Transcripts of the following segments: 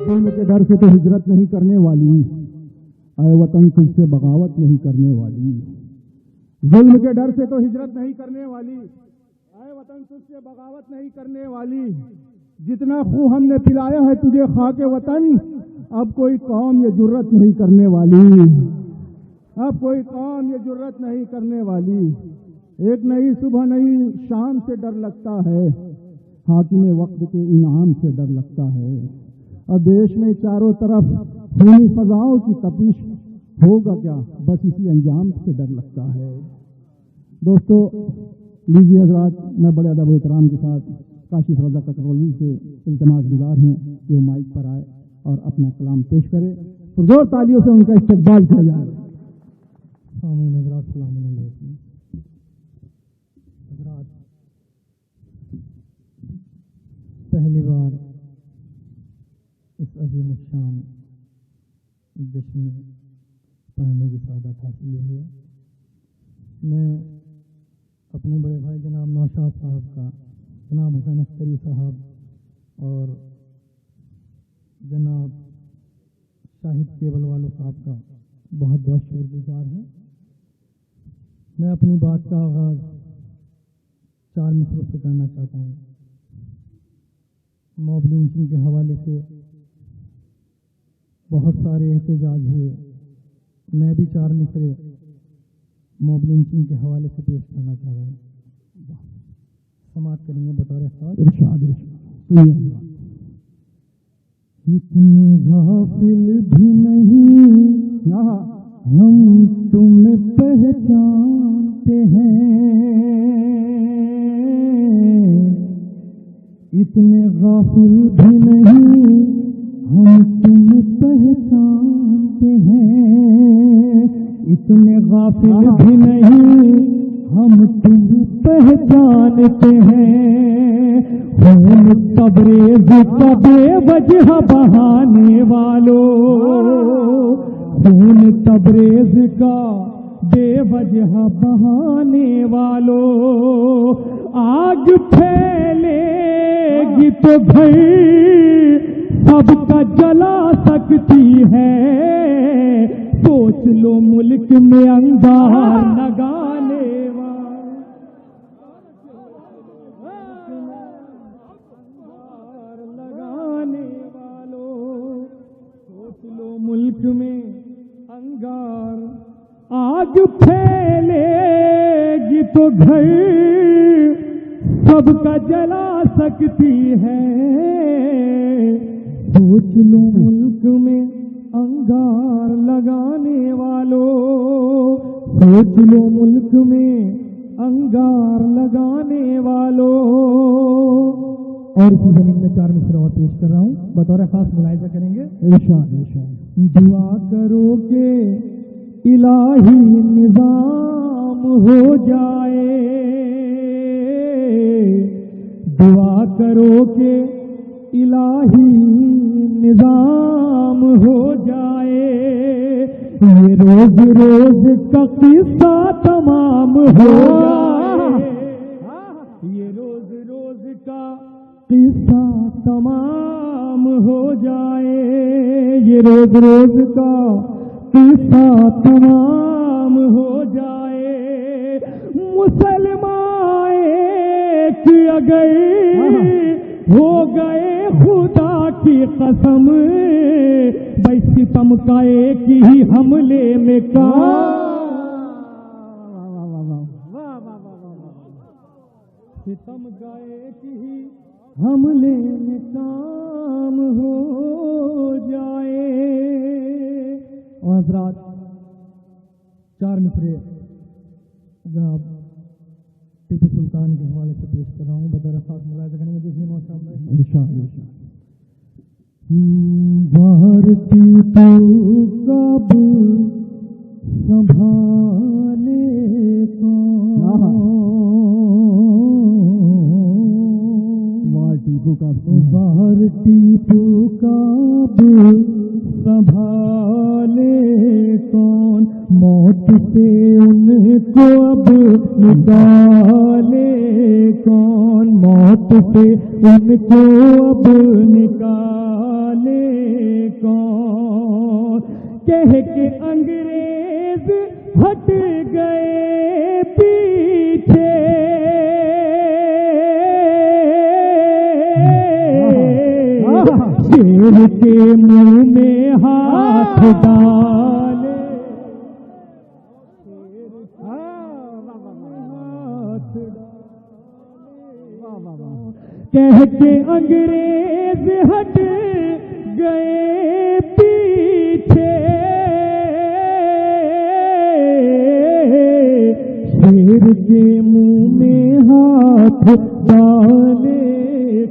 ظلم کے ڈر سے تو ہجرت نہیں کرنے والی، اے وطن تجھ سے بغاوت نہیں کرنے والی، ظلم کے ڈر سے تو ہجرت نہیں کرنے والی، اے وطن تجھ سے بغاوت نہیں کرنے والی، جتنا خون ہم نے پلایا ہے تجھے خاک وطن، اب کوئی قوم یہ جرت نہیں کرنے والی، اب کوئی قوم یہ جرت نہیں کرنے والی۔ ایک نئی صبح نئی شام سے ڈر لگتا ہے، حاکم وقت کے انعام سے ڈر لگتا ہے، اور دیش میں چاروں طرف خونی فضاؤں کی تپش، ہوگا کیا بس اسی انجام سے ڈر لگتا ہے۔ دوستو لیجیے حضرات، میں بڑے ادب و احترام کے ساتھ کاشف رضا ککرولی سے التماس گزار ہوں کہ وہ مائک پر آئے اور اپنا کلام پیش کرے، پرزور تالیوں سے ان کا استقبال کیا جائے۔ السلام علیکم حضرات، پہلی بار اس عظیم الشان جشن پڑھنے کی سعادت حاصل ہوئی ہے۔ میں اپنے بڑے بھائی جناب نوشاد صاحب کا، جناب حسن عسکری صاحب اور جناب شاہد کیبل والوں صاحب کا بہت بہت شکر گزار ہوں۔ میں اپنی بات کا آغاز 4 مصروں سے کرنا چاہتا ہوں۔ موب لنچنگ کے حوالے سے بہت سارے احتجاج ہوئے، میں بھی 4 مصرے موب لنچنگ کے حوالے سے پیش کرنا چاہ رہا ہوں۔ سماعت کریں گے بطور ارشاد۔ اتنے غافل بھی نہیں ہم تمہیں پہچانتے ہیں، اتنے غافل بھی نہیں ہم تمہیں پہچانتے ہیں، اتنے غافل بھی نہیں ہم تمہیں پہچانتے ہیں، خون تبریز کا بے وجہ بہانے والوں، خون تبریز کا بے وجہ بہانے والوں، آگ پھیلے گی تو گھر سب کا جلا سکتی ہے، سوچ لو ملک میں انگار لگانے والوں، سوچ لو ملک میں انگار، آگ پھیلے گی تو گھر سب کا جلا سکتی ہے، سوچ لو ملک میں انگار لگانے والوں، سوچ لو ملک میں انگار لگانے والوں۔ اور اسی زمین میں 4 مصرے اور پیش کر رہا ہوں، بطور خاص ملاحظہ کریں گے۔ دعا کرو کہ الہی نظام ہو جائے، دعا کرو کہ الہی نظام ہو جائے، یہ روز روز کا قصہ تمام ہو جائے، یہ روز روز کا قصہ تمام ہو جائے، یہ روز روز کا قصہ تمام ہو جائے، مسلمان ایک اگر ہو گئے خدا کی قسم، بھائی ستم کا ایک ہی حملے میں ستم کا ایک ہی حملے میں کام ہو جائے۔ اور حضرات 4 مصرے جناب ٹیپو سلطان کے حوالے سے پیش کر رہا ہوں، بطور خاص ملاحظہ کریں گے دوسری موسم بھارتی تو کب سنبھالے بھارتی تو کب سنبھالے کون، موت سے ان کو اب نکالے کون، موت موت سے ان کو اب نکالے کون، کہہ کے انگریز ہٹ گئے پیچھے، شیر کے منہ میں ہاتھ ڈالے، کہہ کے انگریز ہٹ گئے پیچھے، شیر کے منہ میں ہاتھ ڈالے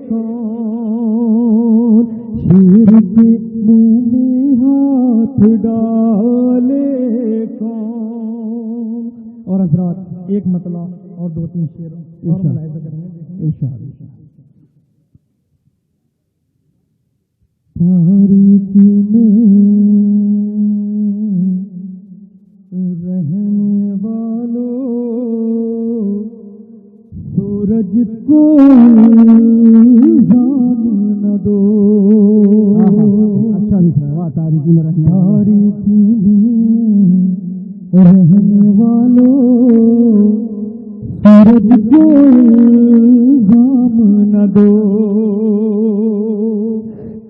کون، شیر کے منہ میں ہاتھ ڈالے کون۔ اور حضرات ایک مطلع اور دو تین شعر اور ملاحظہ کریں گے انشاءاللہ۔ تاریکی میں رہنے والوں سورج کو الزام نہ دو، اچھا لکھ رہا ہے، واہ، تاریکی میں رہنے، تاریکی میں رہنے والوں سورج کو الزام نہ دو،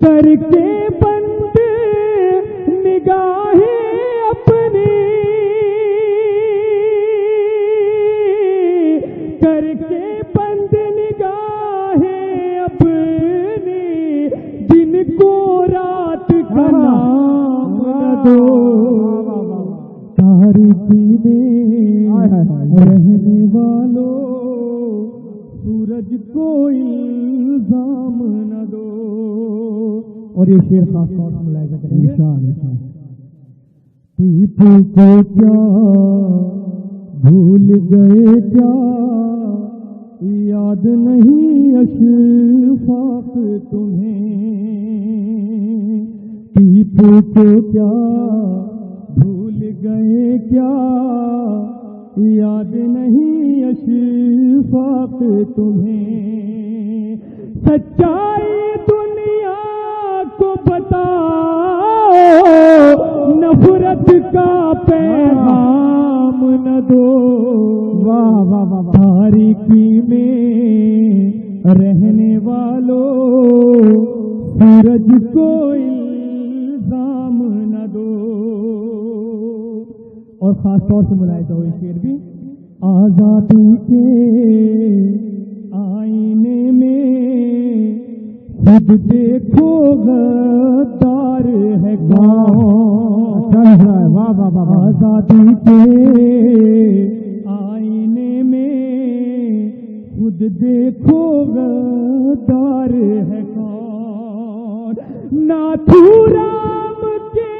کر کے بند نگاہیں اپنی، کر کے بند نگاہیں اپنی، دن کو رات کا نام نہ دو، تاریکی میں رہنے والوں سورج کو الزام نہ دو۔ اور یہ شعر خاص طور پر ملاحظہ کریں گے، پیپو کو کیا بھول گئے، کیا یاد نہیں اشفاق تمہیں، پیپو کو کیا بھول گئے، کیا یاد نہیں اشفاق تمہیں، سچائی دنیا کو بتاؤ، نفرت کا پیغام نہ دو، واہ واہ واہ، تاریکی میں رہنے والوں سورج کو الزام نہ دو۔ اور خاص طور سے ملاحظہ ہو شعر بھی، آزادی کے آئینے میں خود دیکھو غدار ہے کون، واہ واہ واہ، آزادی کے آئینے میں خود دیکھو غدار ہے کون، ناتھو رام کے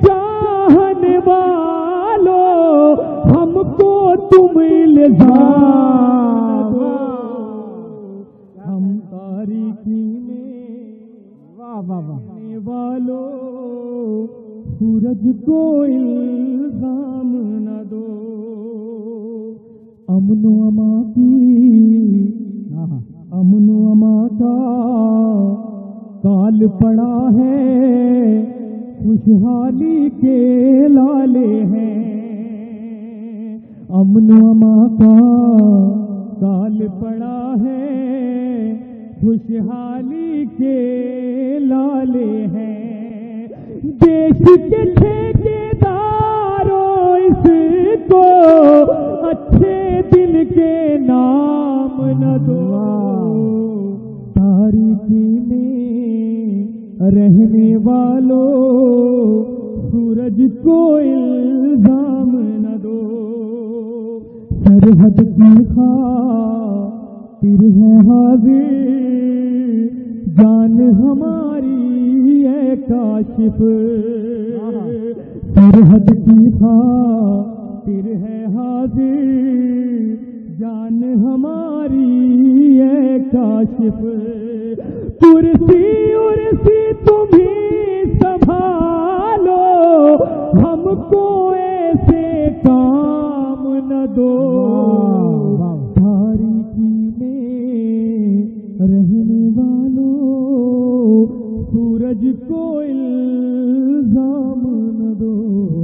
چاہنے والوں ہم کو تم الزام دو، ہم تاریکی میں رہنے والوں سورج کو الزام نہ دو، امن و امان کی، امن و امان کا کال پڑا ہے، خوشحالی کے لالے ہیں، امن و امان کا کال پڑا ہے، خوشحالی کے لالے ہیں، دیش کے ٹھیکیداروں اس کو اچھے دل کے نام نہ دو، تاریکی میں رہنے والوں سورج کو الزام نہ دو، سرحد کی خاطر ہے حاضر جان ہماری ہے کاشف، سرحد کی خاطر ہے حاضر جان ہماری ہے کاشف، کرسی ارسی تمہیں سنبھالو، ہم کو ایسے کام نہ دو، تاریکی میں سورج کو الزام نہ دو